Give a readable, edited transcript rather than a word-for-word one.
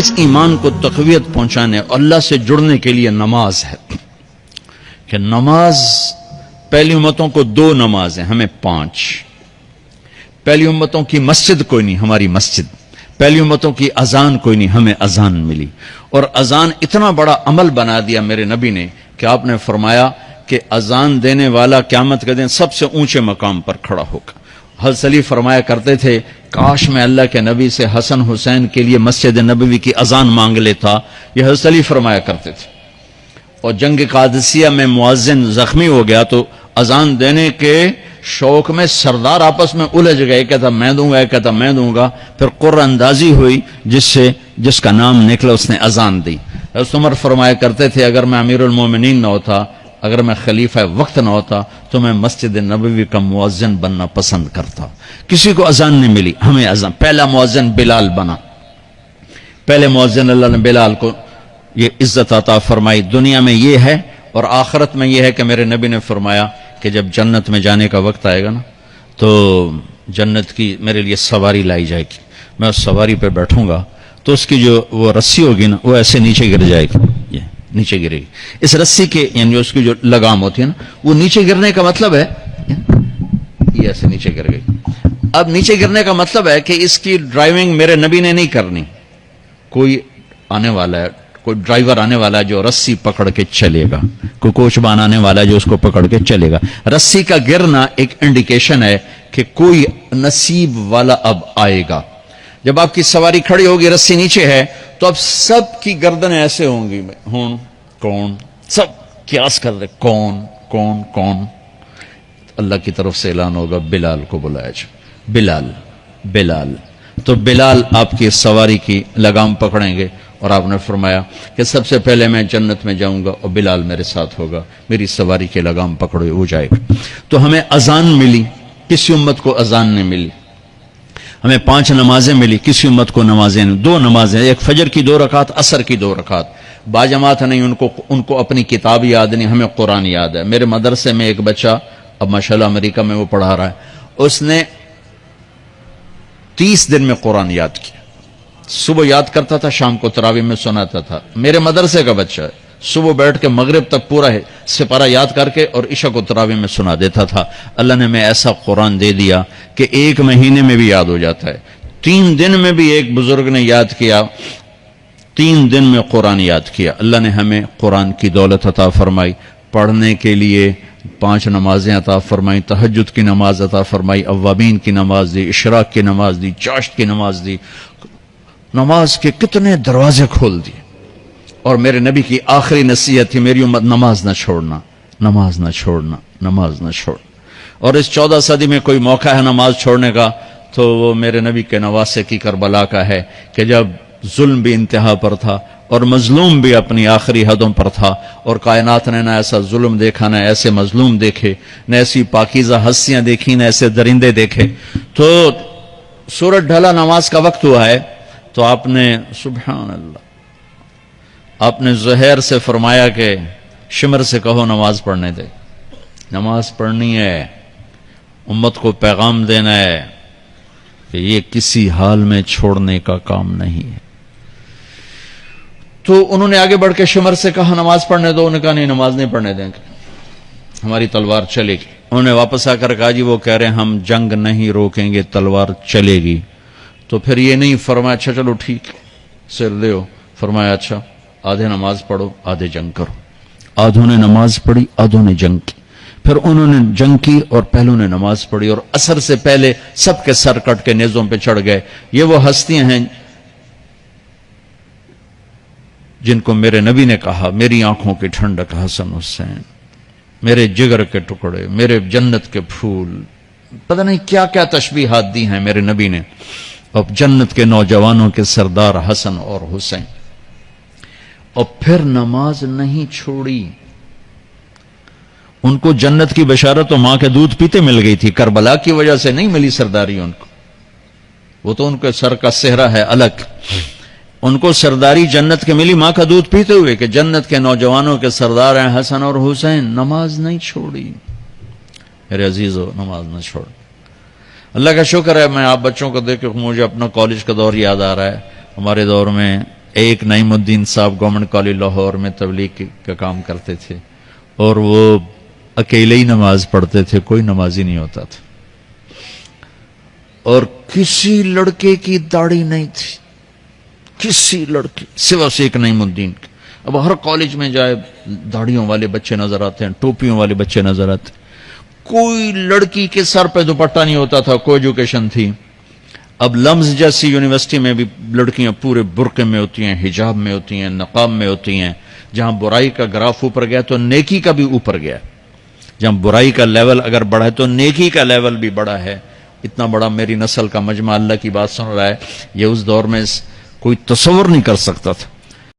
اس ایمان کو تقویت پہنچانے اور اللہ سے جڑنے کے لیے نماز ہے کہ نماز پہلی امتوں کو 2 نمازیں، ہمیں 5. پہلی امتوں کی مسجد کوئی نہیں، ہماری مسجد. پہلی امتوں کی اذان کوئی نہیں، ہمیں اذان ملی. اور اذان اتنا بڑا عمل بنا دیا میرے نبی نے کہ آپ نے فرمایا کہ اذان دینے والا قیامت کے دن سب سے اونچے مقام پر کھڑا ہوگا. حضرت علی فرمایا کرتے تھے کاش میں اللہ کے نبی سے حسن حسین کے لیے مسجد نبوی کی اذان مانگ لیتا. یہ حضرت علی فرمایا کرتے تھے. اور جنگ قادسیہ میں مؤذن زخمی ہو گیا تو اذان دینے کے شوق میں سردار آپس میں الجھ گئے، کہتا میں دوں گا، کہتا میں دوں گا. پھر قرہ اندازی ہوئی جس کا نام نکلا اس نے اذان دی. حضرت عمر فرمایا کرتے تھے اگر میں امیر المومنین نہ ہوتا، اگر میں خلیفہ وقت نہ ہوتا تو میں مسجد نبوی کا مؤذن بننا پسند کرتا. کسی کو اذان نہیں ملی، ہمیں اذان. پہلا مؤذن بلال بنا. پہلے مؤذن اللہ نے بلال کو یہ عزت عطا فرمائی. دنیا میں یہ ہے اور آخرت میں یہ ہے کہ میرے نبی نے فرمایا کہ جب جنت میں جانے کا وقت آئے گا نا تو جنت کی میرے لیے سواری لائی جائے گی. میں اس سواری پہ بیٹھوں گا تو اس کی جو وہ رسی ہوگی نا وہ ایسے نیچے گر جائے گی، یہ نیچے گرے گی. اس رسی کے یعنی اس کی جو لگام ہوتی ہے نا وہ نیچے گرنے کا مطلب ہے یہ ایسے نیچے گر گئی. اب نیچے گرنے کا مطلب ہے کہ اس کی ڈرائیونگ میرے نبی نے نہیں کرنی. کوئی آنے والا ہے، کوئی ڈرائیور آنے والا ہے جو رسی پکڑ کے چلے گا، کوئی کوچبان آنے والا ہے جو اس کو پکڑ کے چلے گا. رسی کا گرنا ایک انڈیکیشن ہے کہ کوئی نصیب والا اب آئے گا. جب آپ کی سواری کھڑی ہوگی رسی نیچے ہے تو اب سب کی گردنیں ایسے ہوں گی، کون سب قیاس کر رہے کون کون کون. اللہ کی طرف سے اعلان ہوگا بلال کو بلایا جائے. بلال بلال تو بلال آپ کی سواری کی لگام پکڑیں گے. اور آپ نے فرمایا کہ سب سے پہلے میں جنت میں جاؤں گا اور بلال میرے ساتھ ہوگا، میری سواری کی لگام پکڑے ہو جائے گا. تو ہمیں اذان ملی، کسی امت کو اذان نہیں ملی. ہمیں 5 نمازیں ملی، کسی امت کو نمازیں نہیں. 2 نمازیں، ایک فجر کی 2 رکعت، عصر کی 2 رکعت. باجماعت نہیں، ان کو اپنی کتاب یاد نہیں، ہمیں قرآن یاد ہے. میرے مدرسے میں ایک بچہ اب ماشاءاللہ امریکہ میں وہ پڑھا رہا ہے، اس نے 30 دن میں قرآن یاد کیا. صبح یاد کرتا تھا، شام کو تراویح میں سناتا تھا. میرے مدرسے کا بچہ ہے، صبح بیٹھ کے مغرب تک پورا سپارہ یاد کر کے اور عشاء کو تراویح میں سنا دیتا تھا. اللہ نے میں ایسا قرآن دے دیا کہ 1 مہینے میں بھی یاد ہو جاتا ہے. 3 دن میں بھی ایک بزرگ نے یاد کیا، 3 دن میں قرآن یاد کیا. اللہ نے ہمیں قرآن کی دولت عطا فرمائی. پڑھنے کے لیے 5 نمازیں عطا فرمائی، تہجد کی نماز عطا فرمائی، اوابین کی نماز دی، اشراق کی نماز دی، چاشت کی نماز دی. نماز کے کتنے دروازے کھول دیے. اور میرے نبی کی آخری نصیحت تھی میری امت نماز نہ چھوڑنا، نماز نہ چھوڑنا، نماز نہ چھوڑنا. اور اس 14 صدی میں کوئی موقع ہے نماز چھوڑنے کا تو وہ میرے نبی کے نواسے کی کربلا کا ہے کہ جب ظلم بھی انتہا پر تھا اور مظلوم بھی اپنی آخری حدوں پر تھا اور کائنات نے نہ ایسا ظلم دیکھا، نہ ایسے مظلوم دیکھے، نہ ایسی پاکیزہ ہستیاں دیکھی، نہ ایسے درندے دیکھے. تو سورج ڈھلا، نماز کا وقت ہوا ہے تو آپ نے سبحان اللہ، آپ نے زہیر سے فرمایا کہ شمر سے کہو نماز پڑھنے دے. نماز پڑھنی ہے، امت کو پیغام دینا ہے کہ یہ کسی حال میں چھوڑنے کا کام نہیں ہے. تو انہوں نے آگے بڑھ کے شمر سے کہا نماز پڑھنے دو. انہوں نے کہا نہیں، نماز نہیں پڑھنے دیں گے، ہماری تلوار چلے گی. انہوں نے واپس آ کر کہا جی وہ کہہ رہے ہیں ہم جنگ نہیں روکیں گے، تلوار چلے گی. تو پھر یہ نہیں فرمایا اچھا چلو ٹھیک سر دیو، فرمایا اچھا آدھے نماز پڑھو آدھے جنگ کرو. آدھوں نے نماز پڑھی، آدھوں نے جنگ کی. پھر انہوں نے جنگ کی اور پہلوں نے نماز پڑھی. اور عصر سے پہلے سب کے سر کٹ کے نیزوں پہ چڑھ گئے. یہ وہ ہستیاں ہیں جن کو میرے نبی نے کہا میری آنکھوں کی ٹھنڈک حسن حسین، میرے جگر کے ٹکڑے، میرے جنت کے پھول. پتہ نہیں کیا کیا تشبیہات دی ہیں میرے نبی نے. اب جنت کے نوجوانوں کے سردار حسن اور حسین. اور پھر نماز نہیں چھوڑی. ان کو جنت کی بشارت تو ماں کے دودھ پیتے مل گئی تھی، کربلا کی وجہ سے نہیں ملی سرداری ان کو. وہ تو ان کے سر کا صحرا ہے الگ. ان کو سرداری جنت کے ملی ماں کا دودھ پیتے ہوئے کہ جنت کے نوجوانوں کے سردار ہیں حسن اور حسین. نماز نہیں چھوڑی. میرے عزیزو نماز نہ چھوڑ. اللہ کا شکر ہے میں آپ بچوں کو دیکھ کے مجھے اپنا کالج کا دور یاد آ رہا ہے. ہمارے دور میں ایک نعیم الدین صاحب گورنمنٹ کالج لاہور میں تبلیغ کا کام کرتے تھے، اور وہ اکیلے ہی نماز پڑھتے تھے، کوئی نمازی نہیں ہوتا تھا، اور کسی لڑکے کی داڑھی نہیں تھی، کسی لڑکے سوا سے ایک نعیم الدین کی۔ اب ہر کالج میں جائے داڑھیوں والے بچے نظر آتے ہیں، ٹوپیوں والے بچے نظر آتے ہیں، کوئی لڑکی کے سر پہ دوپٹہ نہیں ہوتا تھا، کوئی ایجوکیشن تھی۔ اب لمز جیسی یونیورسٹی میں بھی لڑکیاں پورے برقعے میں ہوتی ہیں، حجاب میں ہوتی ہیں، نقاب میں ہوتی ہیں۔ جہاں برائی کا گراف اوپر گیا تو نیکی کا بھی اوپر گیا، جہاں برائی کا لیول اگر بڑھا ہے تو نیکی کا لیول بھی بڑا ہے۔ اتنا بڑا میری نسل کا مجمع اللہ کی بات سن رہا ہے، یہ اس دور میں کوئی تصور نہیں کر سکتا تھا۔